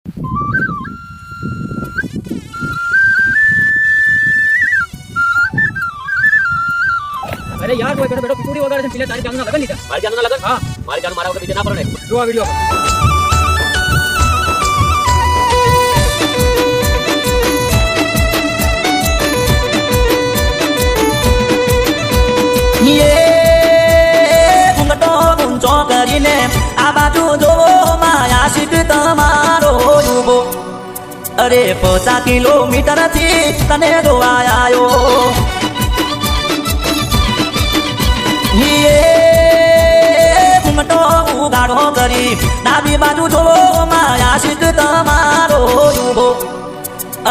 अरे यार कोई बेटा पितूरी वगैरह से पिले तारी जानू ना लगन नहीं था। मारी जानू ना लगन? हां मारी जानू मारा वगैरह पीछे ना पड़ो ने। जो आ वीडियो ये घुंघटो गुंचो કરીને આ બાજુ જોવો માયા સીટ તમારો યુવો અરે 50 કિલોમીટર થી તને જોવા આવ્યો ये घुंघटो ઉગાડો કરી ડાબી બાજુ જોવો માયા સીટ તમારો યુવો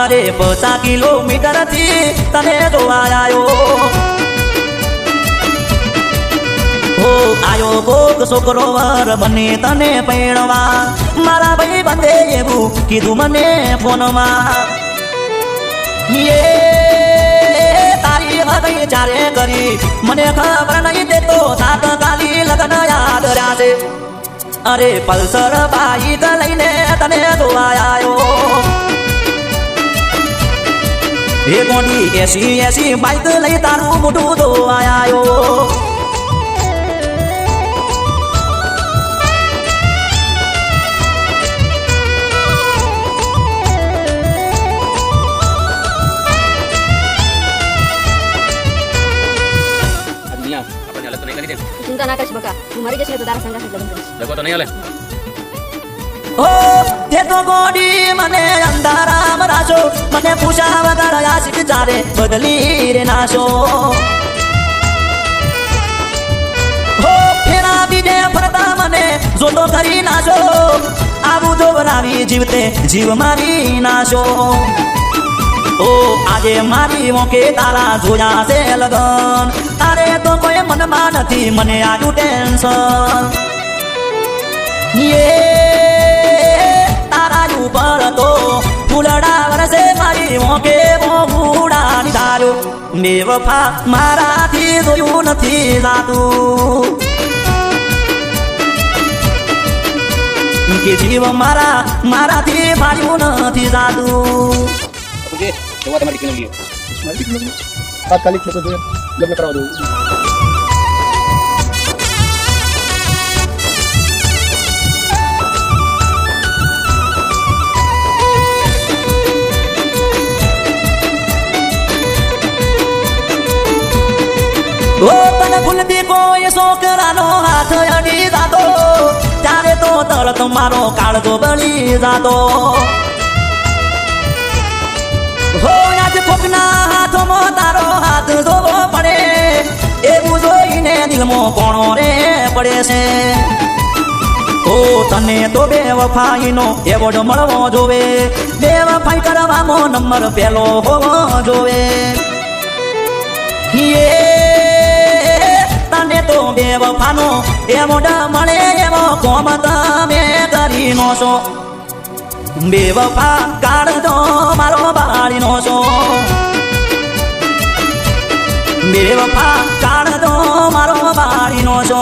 અરે 50 કિલોમીટર થી તને જોવા આવ્યો हो आयो कोक छोकरो वर बने तने पैणवा मारा भाई बंदे एवं कीधु मने फोनमा ये तारी हृदय चारे करी मने खबर नहीं देतो सात गाली लगन याद रासे अरे पल्सर बाइक लईने तने जोवा आयो हे गोडी एसी एसी बाइक लई तारू मोटू जोवा आयो चिंता ना कर बका तू मरी जैसे तो तारा संगा से लग्न करिस देखो तो नहीं आले ओ ते तो गोडी मने अंधारा मराशो मने पूछा वगर आशिक चारे बदली रे नाशो हो फेरा बीजे फरता मने जो तो करी नाशो आबू जो बनावी जीवते जीव मारी नाशो ओ आजे मारी मोके तारा जोया से लगन तारे तो कोई मन मान थी मने आजू टेंशन ये तारा ऊपर तो फूलड़ा वरसे मारी मोके वो बूढ़ा निधारो बेवफा मारा थी जोयू नथी जातू के जीव मारा मारा थी भाड़ू नथी जातू मुझे तो तुम्हारी किन लियो मारी किन लियो तात्कालिक खेतो दे लग्न कराओ दो ओ तन फुलती कोई छोकरानो हाथ अडी जातो ત્યારે તો તરત મારો કાળજો બળી જાતો हो आज कोकना हाथों तारो हाथ जोવો પડે એવું જોઈને દિલમાં કોણો રે પડે છે ઓ તને તો બેવફાઈનો એવોર્ડ મળવો જોવે બેવફાઈ કરવામાં નંબર પહેલો હોવો જોવે ये તને તો બેવફાનો એવોર્ડ મળે એવો કોમ તમે કરી નો છો बेवफा काढतो मारो बाळीनो छो बेवफा काढतो मारो बाळीनो छो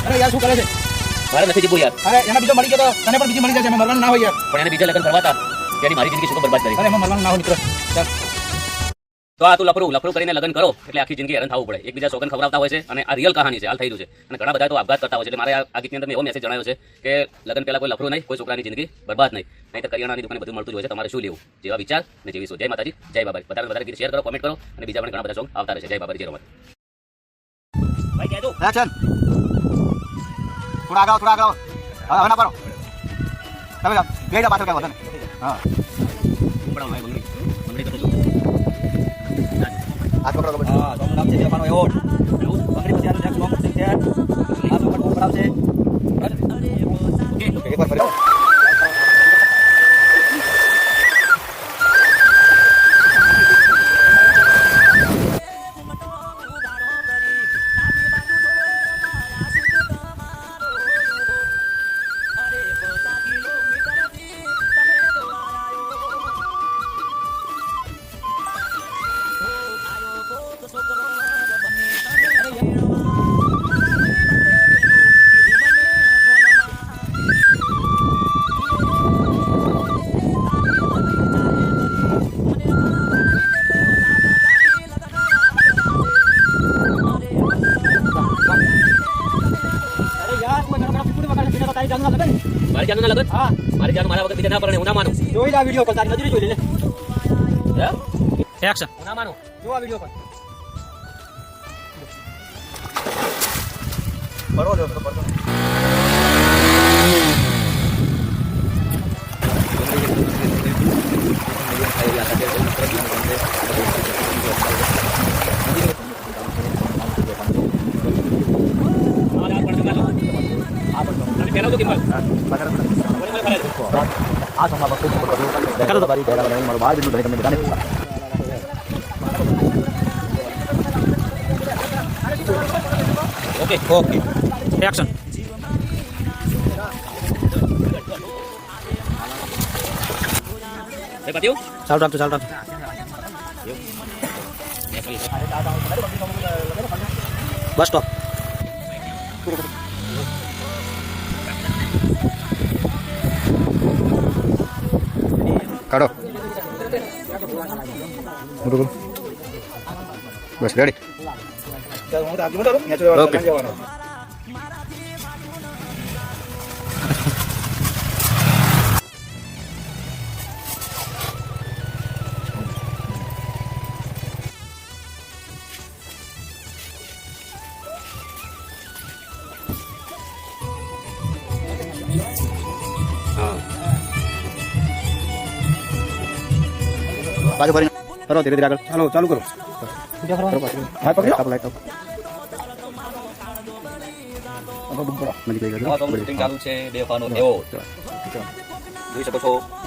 अरे यार શું કરે છે મારે નથી જીવવું યાર અરે એના બીજો મળી ગયો તો તને પણ બીજી મળી જશે એમાં મરવાનું ના હોય યાર પણ એને બીજા લગ્ન કરવાતા તેની મારી જિંદગી શું બરબાદ કરી અરે એમાં મરવાનું ના હોય મિત્ર ચાલ તો આ તું લફરું કરીને લગ્ન કરો એટલે આખી જિંદગી હેરાન થવું પડે એકબીજા સોગન ખવડાવતા હોય છે અને આ રિયલ કહાની છે હાલ થઈ રહ્યું છે અને ઘણા બધા તો આપઘાત કરતા હોય છે એટલે મારે આ ગીતની અંદર એવો મેસેજ જણાવ્યો છે કે લગ્ન પહેલા કોઈ લફરું નહીં કોઈ છોકરાની જિંદગી બરબાદ નહીં નહીં તો કરિયાણાની દુકાને બધું મળતું જ હોય છે તમારે શું લેવું જેવા વિચાર ને જેવી સોચ જય માતાજી જય બાબા વધારે ગીત શેર કરો કોમેન્ટ કરો અને બીજા પણ ઘણા બધા સોંગ આવતા રહે છે જય બાબા જય રમત ભાઈ કહેજો એક્શન થોડા આગળ હવે ના પાડો તમે જાઓ બે જા પાછળ કે વધે હા પણ ભાઈ બંગડી આ પકડો હા તો નામ છે જવાનો એવોર્ડ બંગડી પછી આનું નેક્સ્ટ મોમેન્ટ છે આ તો પણ પકડાવશે ઓકે એકવાર ફરી તારી જાનના લગન મારી જાનના લગન હા મારી જાન મારા વગર બીજા ના પરણે હું ના માનું જોઈ લા વિડિયો કોલ તારી નજરે જોઈ લે હે એક્શન હું ના માનું જો આ વિડિયો કોલ બરો લો તો પડતો પેલા તો કિંમત આ સમા વસ્તુ કરો બારી પહેલા મારો બાર બિંદુ તમને બધાને ઓકે ઓકે એક્શન એ પત્યું ચાલ રાખજો બસ સ્ટોપ કાઢો બસ રેડી ઓકે પાછો ફરી કરો ધીરે ધીરે આગળ ચાલુ કરો હા પકડો આપણે લાઈટ શૂટિંગ ચાલુ છે દેવાનો એવો જોઈ શકો છો